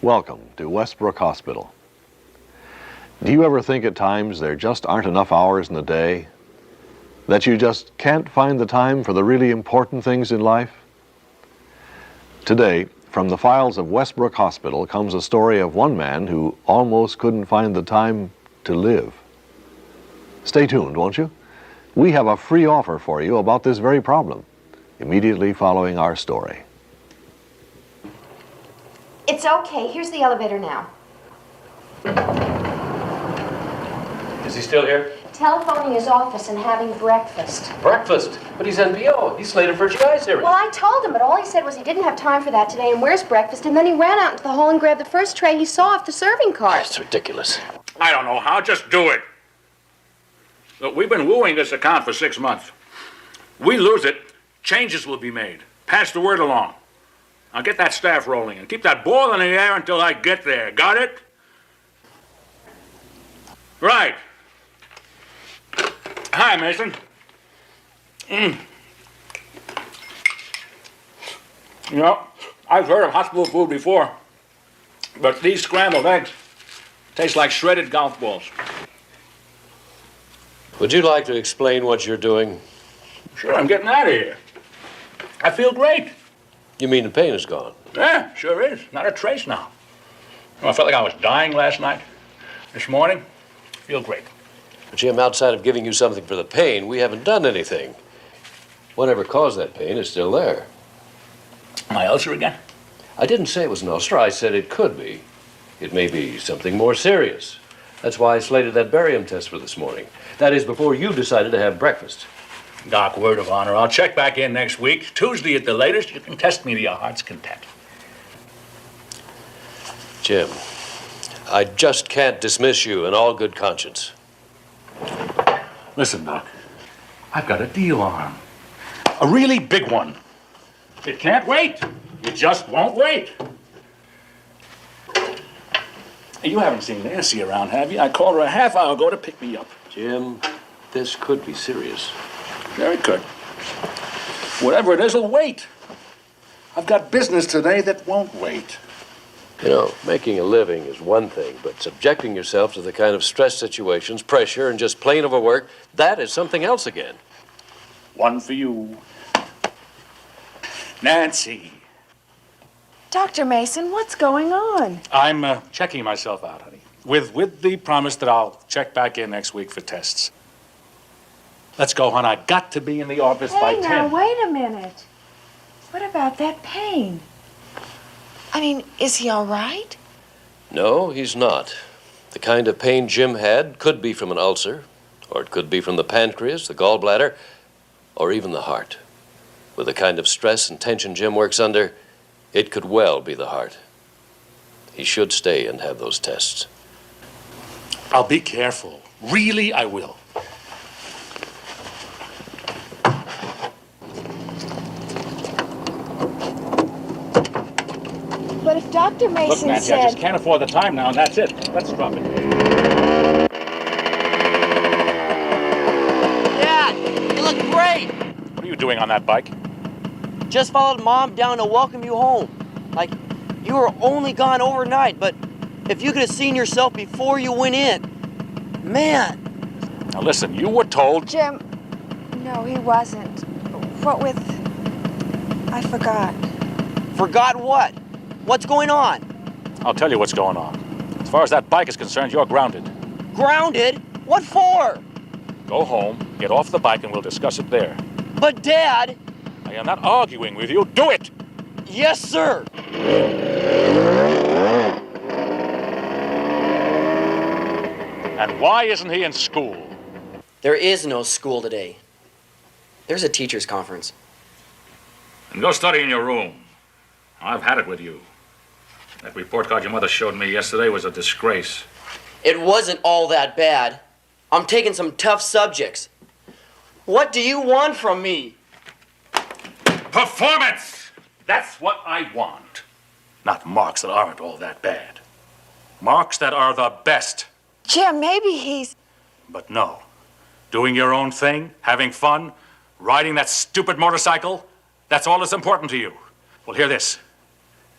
Welcome to Westbrook Hospital. Do you ever think at times there just aren't enough hours in the day? That you just can't find the time for the really important things in life? Today, from the files of Westbrook Hospital comes a story of one man who almost couldn't find the time to live. Stay tuned, won't you? We have a free offer for you about this very problem, immediately following our story. It's okay. Here's the elevator now. Is he still here? Telephoning his office and having breakfast. Breakfast? But he's NPO. He's slated for a GI series. Well, I told him, but all he said was he didn't have time for that today, and where's breakfast? And then he ran out into the hall and grabbed the first tray he saw off the serving cart. That's ridiculous. I don't know how. Just do it. Look, we've been wooing this account for 6 months. We lose it, changes will be made. Pass the word along. I'll get that staff rolling and keep that ball in the air until I get there. Got it? Right. Hi, Mason. You know, I've heard of hospital food before, but these scrambled eggs taste like shredded golf balls. Would you like to explain what you're doing? Sure, I'm getting out of here. I feel great. You mean the pain is gone? Yeah, sure is. Not a trace now. You know, I felt like I was dying last night. This morning, I feel great. Jim, outside of giving you something for the pain, we haven't done anything. Whatever caused that pain is still there. My ulcer again? I didn't say it was an ulcer. I said it could be. It may be something more serious. That's why I slated that barium test for this morning. That is, before you decided to have breakfast. Doc, word of honor. I'll check back in next week. Tuesday at the latest. You can test me to your heart's content. Jim, I just can't dismiss you in all good conscience. Listen, Doc. I've got a deal on. A really big one. It can't wait. It just won't wait. You haven't seen Nancy around, have you? I called her a half hour ago to pick me up. Jim, this could be serious. Very good. Whatever it is, will wait. I've got business today that won't wait. You know, making a living is one thing, but subjecting yourself to the kind of stress situations, pressure, and just plain overwork, that is something else again. One for you. Nancy. Dr. Mason, what's going on? I'm checking myself out, honey. With the promise that I'll check back in next week for tests. Let's go, hon. I got to be in the office by 10. Hey, now, wait a minute. What about that pain? I mean, is he all right? No, he's not. The kind of pain Jim had could be from an ulcer, or it could be from the pancreas, the gallbladder, or even the heart. With the kind of stress and tension Jim works under, it could well be the heart. He should stay and have those tests. I'll be careful. Really, I will. But if Dr. Mason Look, Nancy, said... I just can't afford the time now, and that's it. Let's drop it. Dad, you look great. What are you doing on that bike? Just followed Mom down to welcome you home. Like, you were only gone overnight, but if you could have seen yourself before you went in. Man. Now listen, you were told... Jim, no, he wasn't. What with... I forgot. Forgot what? What's going on? I'll tell you what's going on. As far as that bike is concerned, you're grounded. Grounded? What for? Go home, get off the bike, and we'll discuss it there. But, Dad... I am not arguing with you. Do it! Yes, sir. And why isn't he in school? There is no school today. There's a teacher's conference. And go study in your room. I've had it with you. That report card your mother showed me yesterday was a disgrace. It wasn't all that bad. I'm taking some tough subjects. What do you want from me? Performance! That's what I want. Not marks that aren't all that bad. Marks that are the best. Jim, maybe he's... But no. Doing your own thing, having fun, riding that stupid motorcycle, that's all that's important to you. Well, hear this.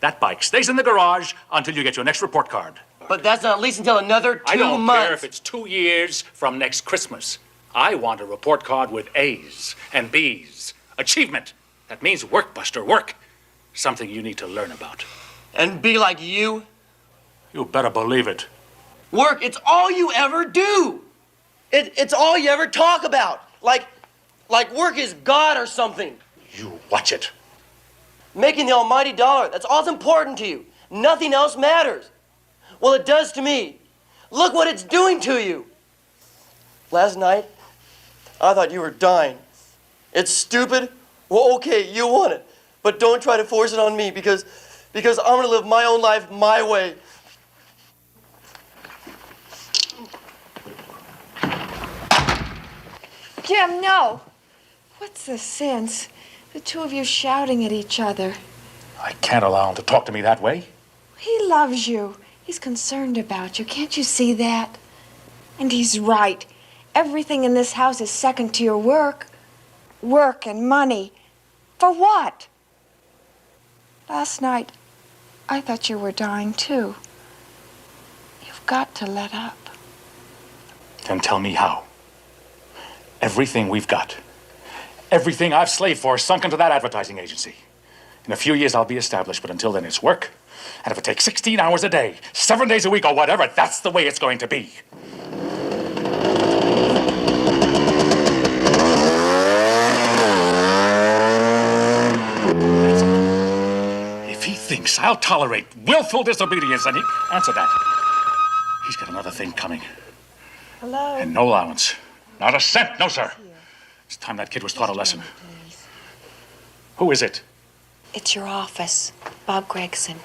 That bike stays in the garage until you get your next report card. But that's not at least until another 2 months. I don't care if it's 2 years from next Christmas. I want a report card with A's and B's. Achievement. That means work, Buster, work. Something you need to learn about. And be like you? You better believe it. Work, it's all you ever do. It's all you ever talk about. Like work is God or something. You watch it. Making the almighty dollar, that's all that's important to you. Nothing else matters. Well, it does to me. Look what it's doing to you. Last night, I thought you were dying. It's stupid. Well, okay, you want it. But don't try to force it on me because I'm going to live my own life my way. Jim, no. What's the sense? The two of you shouting at each other. I can't allow him to talk to me that way. He loves you. He's concerned about you. Can't you see that? And he's right. Everything in this house is second to your work. Work and money. For what? Last night, I thought you were dying too. You've got to let up. Then tell me how. Everything we've got, everything I've slaved for is sunk into that advertising agency. In a few years, I'll be established, but until then, it's work. And if it takes 16 hours a day, 7 days a week, or whatever, that's the way it's going to be. If he thinks I'll tolerate willful disobedience, then he... Answer that. He's got another thing coming. Hello? And no allowance. Not a cent, no, sir. It's time that kid was taught a lesson. Who is it? It's your office. Bob Gregson.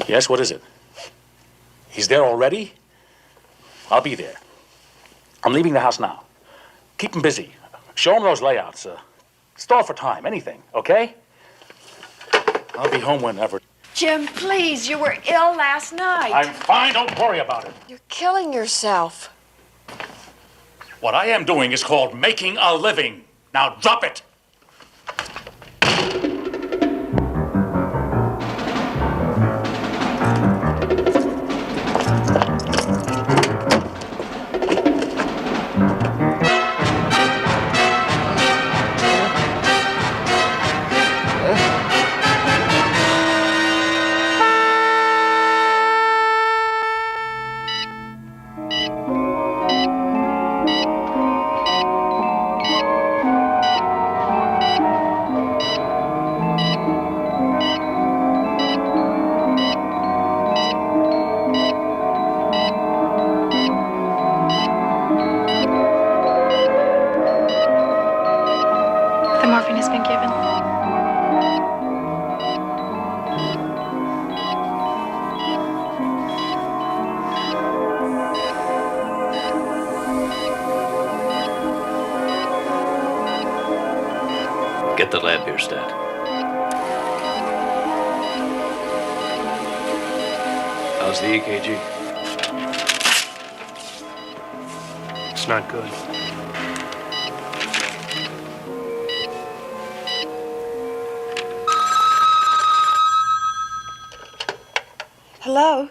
Yes, what is it? He's there already? I'll be there. I'm leaving the house now. Keep him busy. Show him those layouts. Stall for time, anything, okay? I'll be home whenever. Jim, please, you were ill last night. I'm fine, don't worry about it. You're killing yourself. What I am doing is called making a living. Now drop it. The morphine has been given. Get the lab here, Stat. How's the EKG? It's not good. Hello?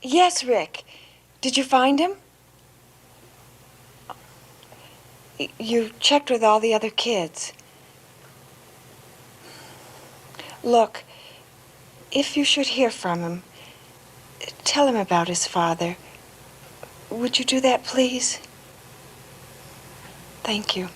Yes, Rick. Did you find him? You checked with all the other kids. Look, if you should hear from him, tell him about his father. Would you do that, please? Thank you.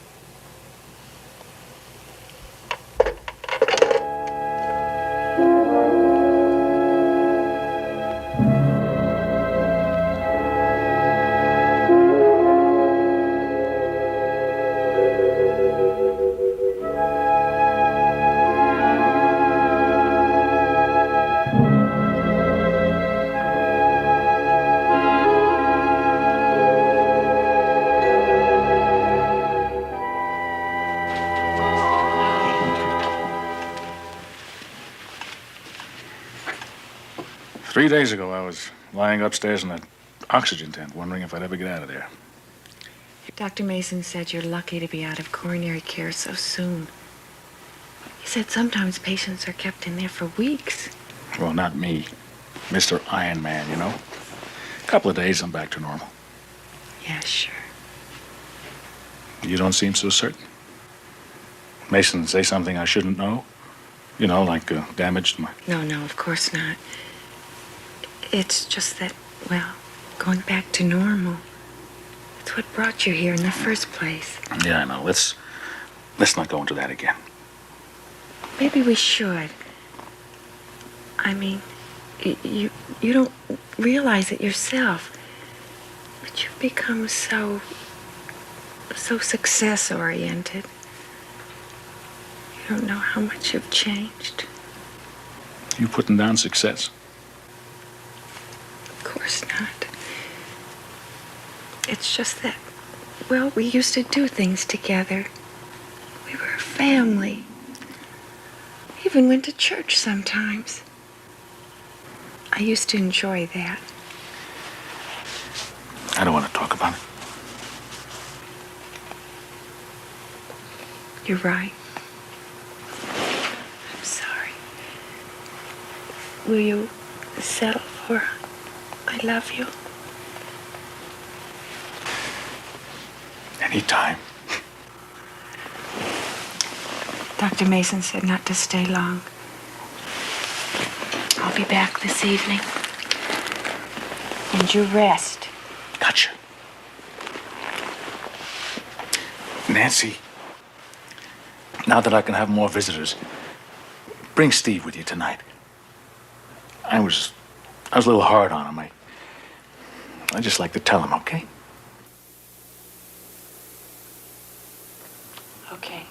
Three days ago, I was lying upstairs in that oxygen tent, wondering if I'd ever get out of there. Dr. Mason said you're lucky to be out of coronary care so soon. He said sometimes patients are kept in there for weeks. Well, not me. Mr. Iron Man, you know. A couple of days, I'm back to normal. Yeah, sure. You don't seem so certain. Mason say something I shouldn't know? You know, like damage to my... No, of course not. It's just that, well, going back to normal. It's what brought you here in the first place. Yeah, I know. Let's not go into that again. Maybe we should. I mean, you don't realize it yourself, but you've become so success-oriented. You don't know how much you've changed. You putting down success? Of course not. It's just that, well, we used to do things together. We were a family. We even went to church sometimes. I used to enjoy that. I don't want to talk about it. You're right. I'm sorry. Will you settle for I love you? Anytime. Dr. Mason said not to stay long. I'll be back this evening. And you rest. Gotcha. Nancy, now that I can have more visitors, bring Steve with you tonight. I was a little hard on him. I just like to tell him, okay? Okay.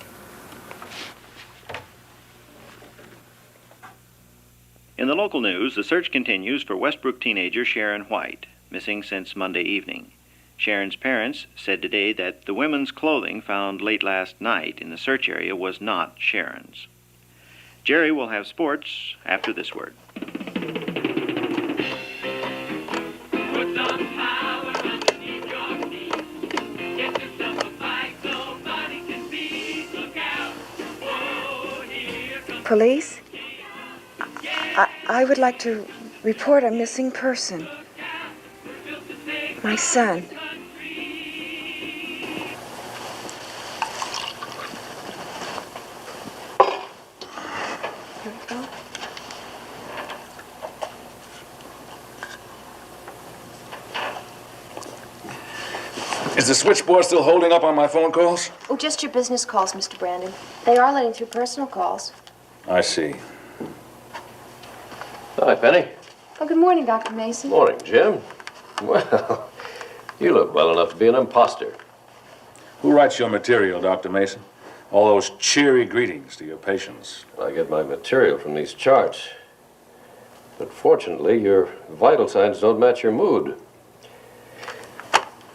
In the local news, the search continues for Westbrook teenager Sharon White, missing since Monday evening. Sharon's parents said today that the women's clothing found late last night in the search area was not Sharon's. Jerry will have sports after this word. Police? I would like to report a missing person. My son. Here we go. Is the switchboard still holding up on my phone calls? Oh, just your business calls, Mr. Brandon. They are letting through personal calls. I see. Hi, Penny. Oh, good morning, Dr. Mason. Morning, Jim. Well, you look well enough to be an imposter. Who writes your material, Dr. Mason? All those cheery greetings to your patients. I get my material from these charts. But fortunately, your vital signs don't match your mood.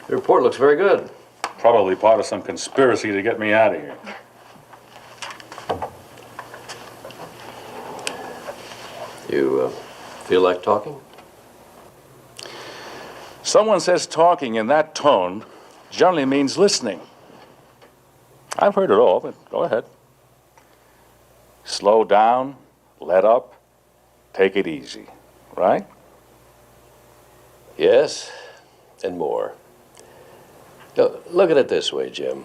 Your report looks very good. Probably part of some conspiracy to get me out of here. You feel like talking? Someone says talking in that tone generally means listening. I've heard it all, but go ahead. Slow down, let up, take it easy, right? Yes, and more. Now, look at it this way, Jim.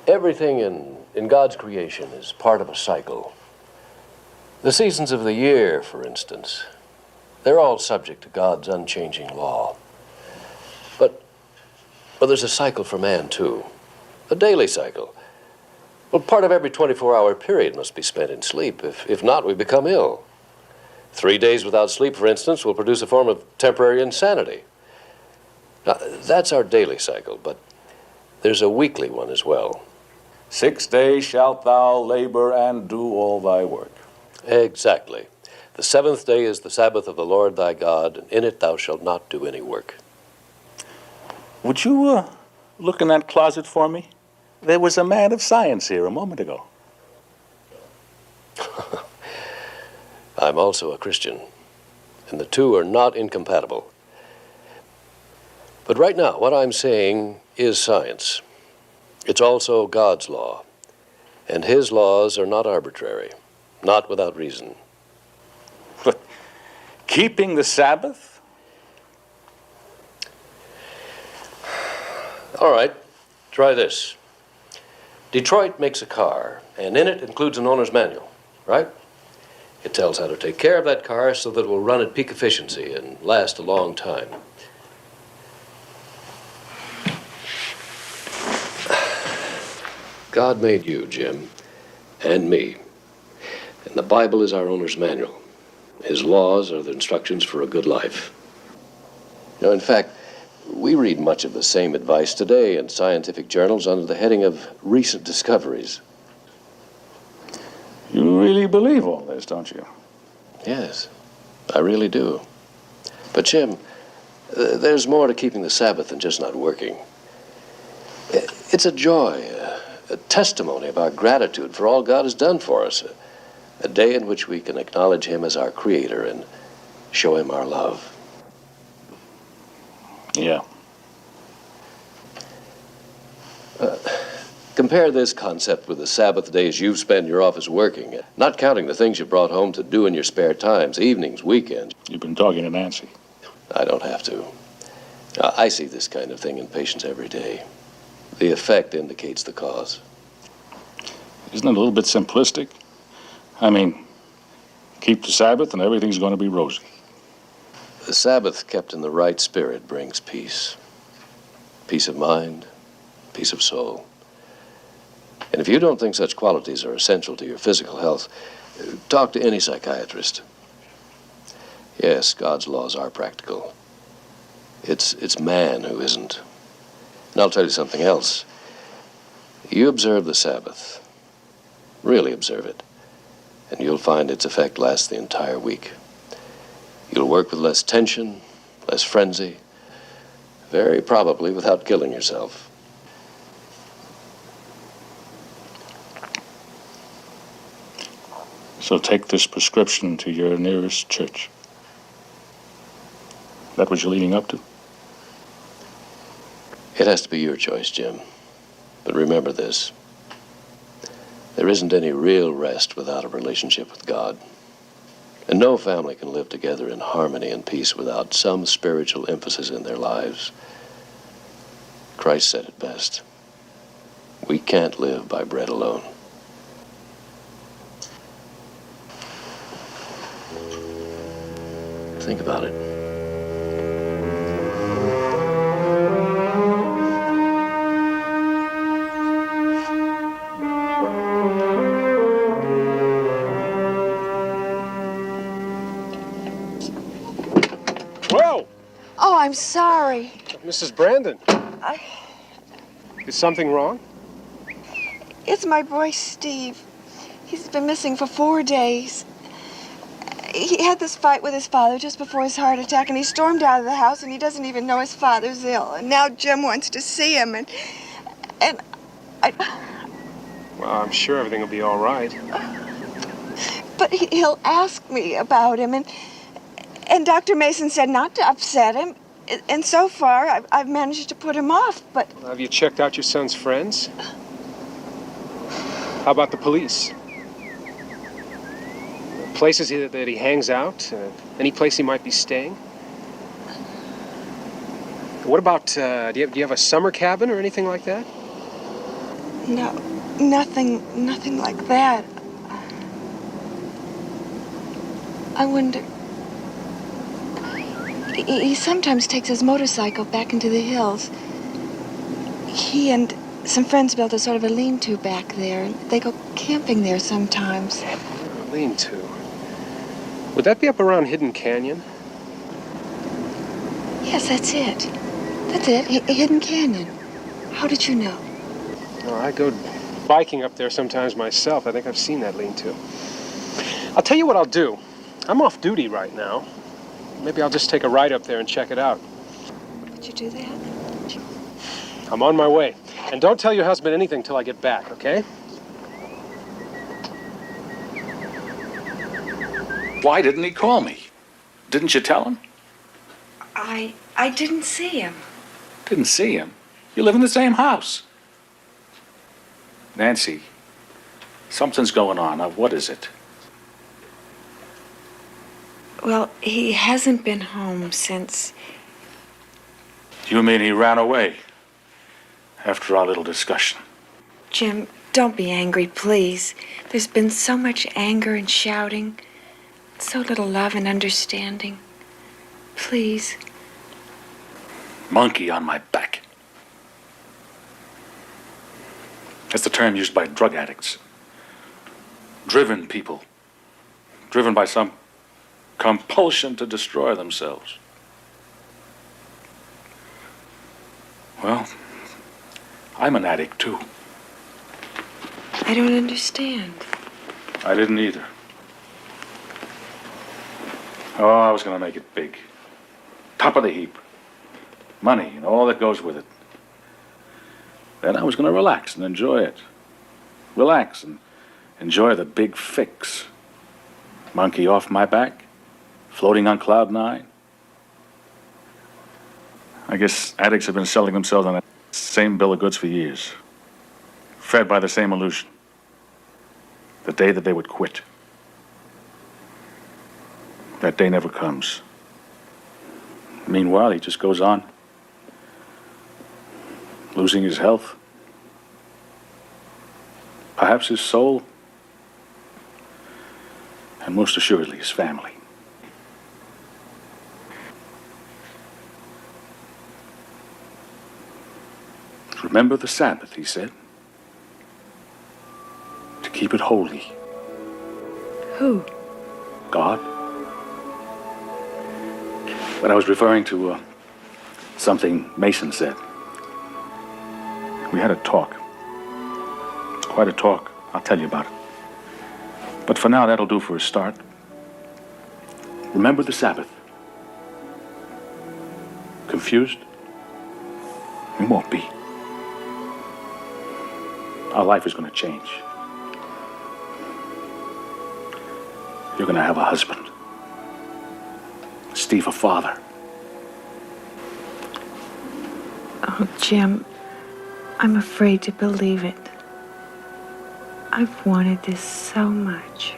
Everything in God's creation is part of a cycle. The seasons of the year, for instance, they're all subject to God's unchanging law. But there's a cycle for man, too. A daily cycle. Well, part of every 24-hour period must be spent in sleep. If not, we become ill. 3 days without sleep, for instance, will produce a form of temporary insanity. Now, that's our daily cycle, but there's a weekly one as well. 6 days shalt thou labor and do all thy work. Exactly. The seventh day is the Sabbath of the Lord thy God, and in it thou shalt not do any work. Would you look in that closet for me? There was a man of science here a moment ago. I'm also a Christian, and the two are not incompatible. But right now, what I'm saying is science. It's also God's law. And his laws are not arbitrary, not without reason. Keeping the Sabbath? All right, try this. Detroit makes a car, and in it includes an owner's manual, right? It tells how to take care of that car so that it will run at peak efficiency and last a long time. God made you, Jim, and me. And the Bible is our owner's manual. His laws are the instructions for a good life. You know, in fact, we read much of the same advice today in scientific journals under the heading of recent discoveries. You really believe all this, don't you? Yes, I really do. But, Jim, there's more to keeping the Sabbath than just not working. It's a joy, a testimony of our gratitude for all God has done for us. A day in which we can acknowledge Him as our Creator and show Him our love. Yeah. Compare this concept with the Sabbath days you've spent in your office working, not counting the things you brought home to do in your spare times, evenings, weekends. You've been talking to Nancy. I don't have to. I see this kind of thing in patients every day. The effect indicates the cause. Isn't it a little bit simplistic? I mean, keep the Sabbath and everything's going to be rosy. The Sabbath kept in the right spirit brings peace. Peace of mind, peace of soul. And if you don't think such qualities are essential to your physical health, talk to any psychiatrist. Yes, God's laws are practical. It's man who isn't. And I'll tell you something else. You observe the Sabbath. Really observe it. And you'll find its effect lasts the entire week. You'll work with less tension, less frenzy, very probably without killing yourself. So take this prescription to your nearest church. That what you're leading up to? It has to be your choice, Jim. But remember this. There isn't any real rest without a relationship with God. And no family can live together in harmony and peace without some spiritual emphasis in their lives. Christ said it best. We can't live by bread alone. Think about it. Whoa! Oh, I'm sorry. Mrs. Brandon. Is something wrong? It's my boy, Steve. He's been missing for 4 days. He had this fight with his father just before his heart attack, and he stormed out of the house, and he doesn't even know his father's ill. And now Jim wants to see him, and I... Well, I'm sure everything will be all right. But he'll ask me about him, and Dr. Mason said not to upset him. And so far, I've managed to put him off, but... Have you checked out your son's friends? How about the police? Places that he hangs out? Any place he might be staying? What about, do you have a summer cabin or anything like that? No, nothing like that. I wonder... He sometimes takes his motorcycle back into the hills. He and some friends built a sort of a lean-to back there. They go camping there sometimes. Lean-to. Would that be up around Hidden Canyon? Yes, that's it. That's it, Hidden Canyon. How did you know? Oh, I go biking up there sometimes myself. I think I've seen that lean-to. I'll tell you what I'll do. I'm off duty right now. Maybe I'll just take a ride up there and check it out. Would you do that? I'm on my way. And don't tell your husband anything till I get back, okay? Why didn't he call me? Didn't you tell him? I didn't see him. Didn't see him? You live in the same house. Nancy, Something's going on. Now, what is it? Well, he hasn't been home since... You mean he ran away after our little discussion? Jim, don't be angry, please. There's been so much anger and shouting, so little love and understanding. Please. Monkey on my back. That's the term used by drug addicts. Driven people. Driven by some compulsion to destroy themselves. Well, I'm an addict too. I don't understand. I didn't either. Oh, I was going to make it big. Top of the heap. Money and all that goes with it. Then I was going to relax and enjoy it. Relax and enjoy the big fix. Monkey off my back, floating on cloud nine. I guess addicts have been selling themselves on that same bill of goods for years. Fed by the same illusion. The day that they would quit. That day never comes. Meanwhile, he just goes on. Losing his health. Perhaps his soul. And most assuredly his family. Remember the Sabbath, he said. To keep it holy. Who? God. But I was referring to something Mason said. We had a talk. Quite a talk. I'll tell you about it. But for now, that'll do for a start. Remember the Sabbath. Confused? We won't be. Our life is going to change. You're going to have a husband. Steve, a father. Oh, Jim, I'm afraid to believe it. I've wanted this so much.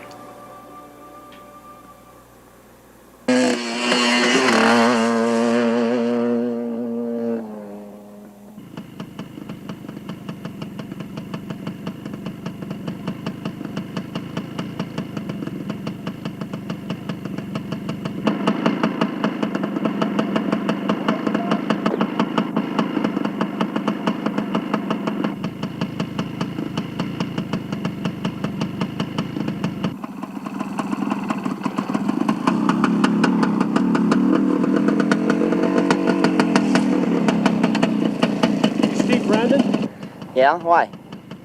Yeah? Why?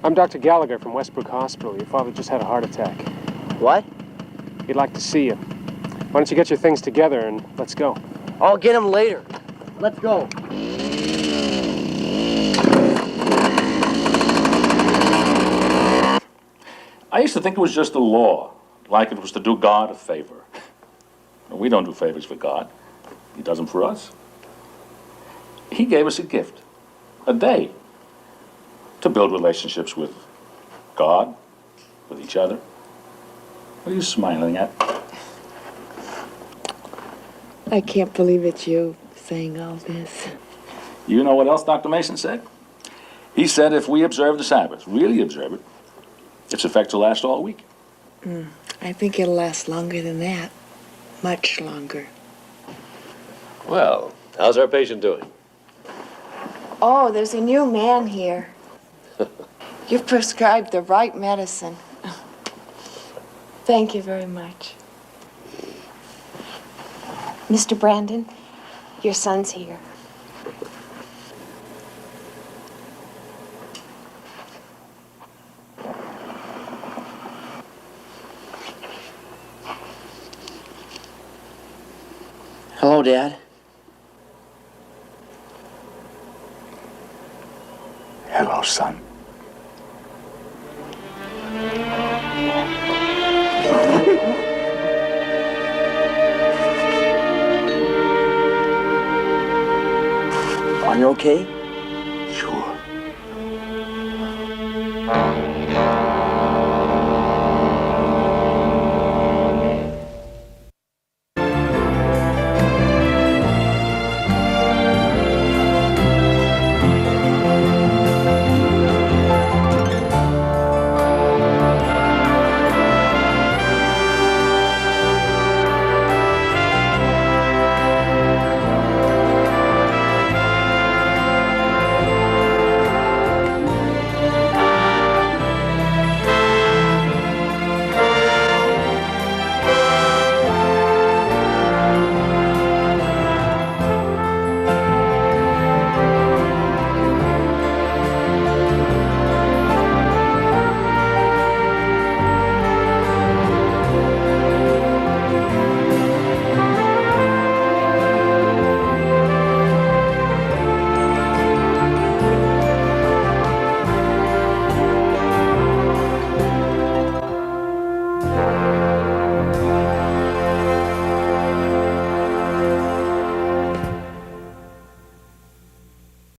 I'm Dr. Gallagher from Westbrook Hospital. Your father just had a heart attack. What? He'd like to see you. Why don't you get your things together and let's go? I'll get him later. Let's go. I used to think it was just a law, like it was to do God a favor. We don't do favors for God. He does them for us. He gave us a gift, a day, to build relationships with God, with each other. What are you smiling at? I can't believe it's you saying all this. You know what else Dr. Mason said? He said if we observe the Sabbath, really observe it, its effects will last all week. I think it'll last longer than that. Much longer. Well, how's our patient doing? Oh, there's a new man here. You've prescribed the right medicine. Thank you very much. Mr. Brandon, your son's here. Hello, Dad. Hello, son. Are you okay? Sure.